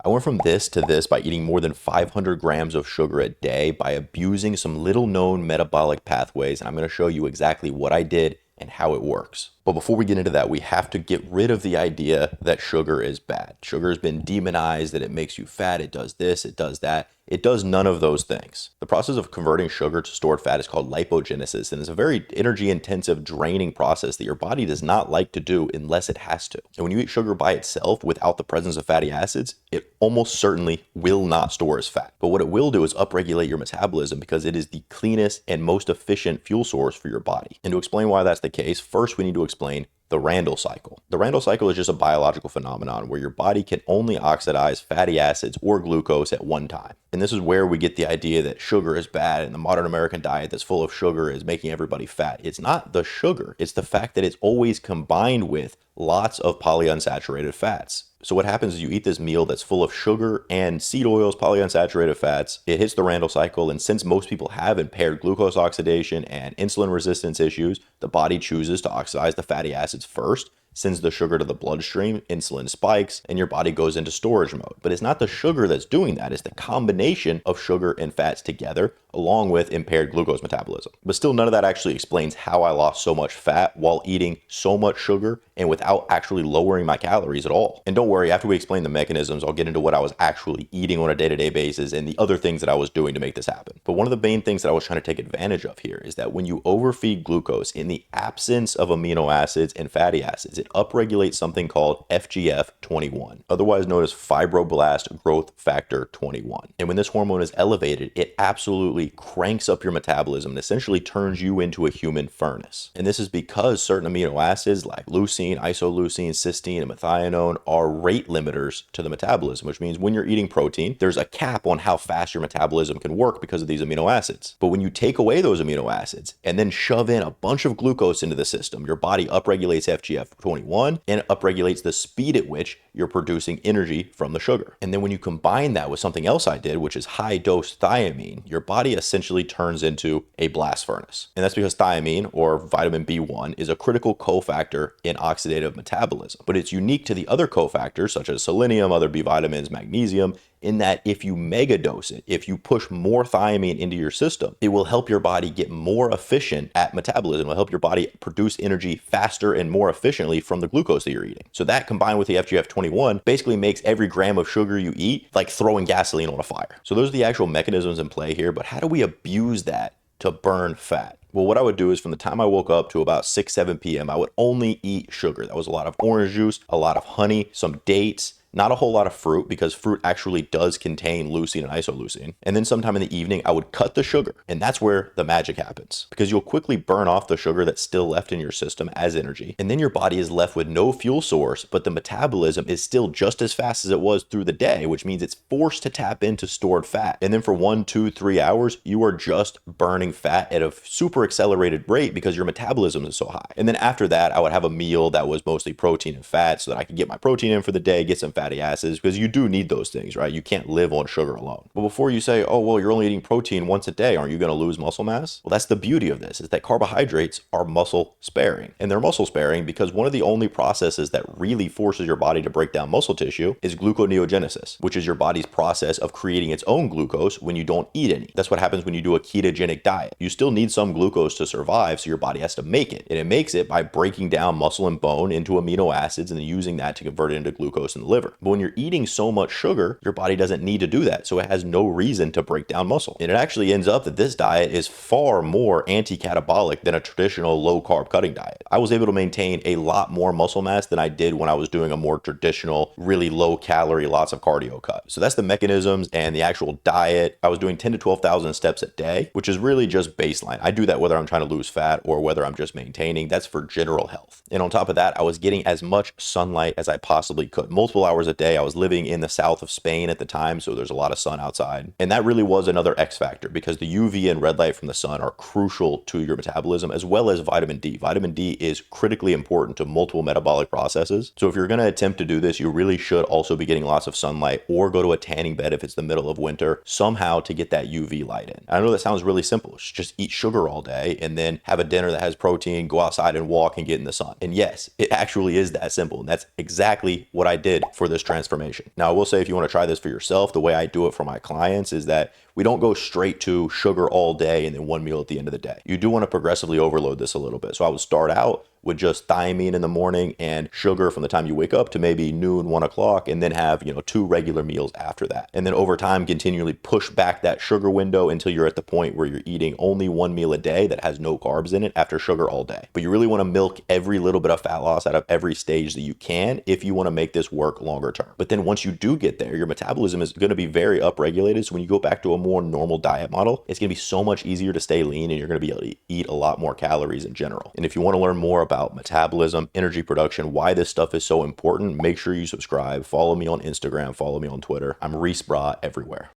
I went from this to this by eating more than 500 grams of sugar a day by abusing some little known metabolic pathways, and I'm going to show you exactly what I did and how it works. But before we get into that, we have to get rid of the idea that sugar is bad. Sugar has been demonized, that it makes you fat, it does this, it does that. It does none of those things. The process of converting sugar to stored fat is called lipogenesis, and it's a very energy-intensive, draining process that your body does not like to do unless it has to. And when you eat sugar by itself without the presence of fatty acids, it almost certainly will not store as fat. But what it will do is upregulate your metabolism because it is the cleanest and most efficient fuel source for your body. And to explain why that's the case, first we need to explain the Randle cycle. The Randle cycle is just a biological phenomenon where your body can only oxidize fatty acids or glucose at one time. And this is where we get the idea that sugar is bad and the modern American diet that's full of sugar is making everybody fat. It's not the sugar, it's the fact that it's always combined with lots of polyunsaturated fats. So what happens is you eat this meal that's full of sugar and seed oils, polyunsaturated fats. It hits the Randle cycle, and since most people have impaired glucose oxidation and insulin resistance issues, the body chooses to oxidize the fatty acids first, sends the sugar to the bloodstream, insulin spikes, and your body goes into storage mode. But it's not the sugar that's doing that, it's the combination of sugar and fats together, along with impaired glucose metabolism. But still, none of that actually explains how I lost so much fat while eating so much sugar and without actually lowering my calories at all. And don't worry, after we explain the mechanisms, I'll get into what I was actually eating on a day-to-day basis and the other things that I was doing to make this happen. But one of the main things that I was trying to take advantage of here is that when you overfeed glucose in the absence of amino acids and fatty acids, it upregulates something called FGF21, otherwise known as fibroblast growth factor 21. And when this hormone is elevated, it absolutely cranks up your metabolism and essentially turns you into a human furnace. And this is because certain amino acids like leucine, isoleucine, cysteine, and methionine are rate limiters to the metabolism, which means when you're eating protein, there's a cap on how fast your metabolism can work because of these amino acids. But when you take away those amino acids and then shove in a bunch of glucose into the system, your body upregulates FGF21 and it upregulates the speed at which you're producing energy from the sugar. And then when you combine that with something else I did, which is high dose thiamine, your body essentially turns into a blast furnace. And that's because thiamine, or vitamin B1, is a critical cofactor in oxidative metabolism. But it's unique to the other cofactors such as selenium, other B vitamins, magnesium, in that if you mega dose it, if you push more thiamine into your system, it will help your body get more efficient at metabolism. It will help your body produce energy faster and more efficiently from the glucose that you're eating. So that combined with the FGF21 basically makes every gram of sugar you eat like throwing gasoline on a fire. So those are the actual mechanisms in play here, but how do we abuse that to burn fat? Well, what I would do is from the time I woke up to about 6, 7 p.m., I would only eat sugar. That was a lot of orange juice, a lot of honey, some dates, not a whole lot of fruit because fruit actually does contain leucine and isoleucine. And then sometime in the evening, I would cut the sugar. And that's where the magic happens because you'll quickly burn off the sugar that's still left in your system as energy. And then your body is left with no fuel source, but the metabolism is still just as fast as it was through the day, which means it's forced to tap into stored fat. And then for 1, 2, 3 hours, you are just burning fat at a super accelerated rate because your metabolism is so high. And then after that, I would have a meal that was mostly protein and fat so that I could get my protein in for the day, get some fatty acids, because you do need those things, right? You can't live on sugar alone. But before you say, oh, well, you're only eating protein once a day, aren't you going to lose muscle mass? Well, that's the beauty of this, is that carbohydrates are muscle sparing. And they're muscle sparing because one of the only processes that really forces your body to break down muscle tissue is gluconeogenesis, which is your body's process of creating its own glucose when you don't eat any. That's what happens when you do a ketogenic diet. You still need some glucose to survive, so your body has to make it. And it makes it by breaking down muscle and bone into amino acids and then using that to convert it into glucose in the liver. But when you're eating so much sugar, your body doesn't need to do that, so it has no reason to break down muscle. And it actually ends up that this diet is far more anti-catabolic than a traditional low-carb cutting diet. I was able to maintain a lot more muscle mass than I did when I was doing a more traditional, really low-calorie, lots of cardio cut. So that's the mechanisms and the actual diet. I was doing 10 to 12,000 steps a day, which is really just baseline. I do that whether I'm trying to lose fat or whether I'm just maintaining. That's for general health. And on top of that, I was getting as much sunlight as I possibly could. Multiple hours a day. I was living in the south of Spain at the time, so there's a lot of sun outside. And that really was another X factor because the UV and red light from the sun are crucial to your metabolism, as well as vitamin D. Vitamin D is critically important to multiple metabolic processes. So if you're going to attempt to do this, you really should also be getting lots of sunlight or go to a tanning bed if it's the middle of winter somehow to get that UV light in. I know that sounds really simple. It's just eat sugar all day and then have a dinner that has protein, go outside and walk and get in the sun. And yes, it actually is that simple. And that's exactly what I did for the this transformation. Now, I will say if you want to try this for yourself, the way I do it for my clients is that we don't go straight to sugar all day and then one meal at the end of the day. You do want to progressively overload this a little bit. So I would start out with just thiamine in the morning and sugar from the time you wake up to maybe noon, 1 o'clock, and then have, 2 regular meals after that. And then over time, continually push back that sugar window until you're at the point where you're eating only 1 meal a day that has no carbs in it after sugar all day. But you really want to milk every little bit of fat loss out of every stage that you can if you want to make this work longer term. But then once you do get there, your metabolism is going to be very upregulated. So when you go back to a more normal diet model, it's going to be so much easier to stay lean and you're going to be able to eat a lot more calories in general. And if you want to learn more about metabolism, energy production, why this stuff is so important, make sure you subscribe. Follow me on Instagram, follow me on Twitter. I'm ReeceBrah everywhere.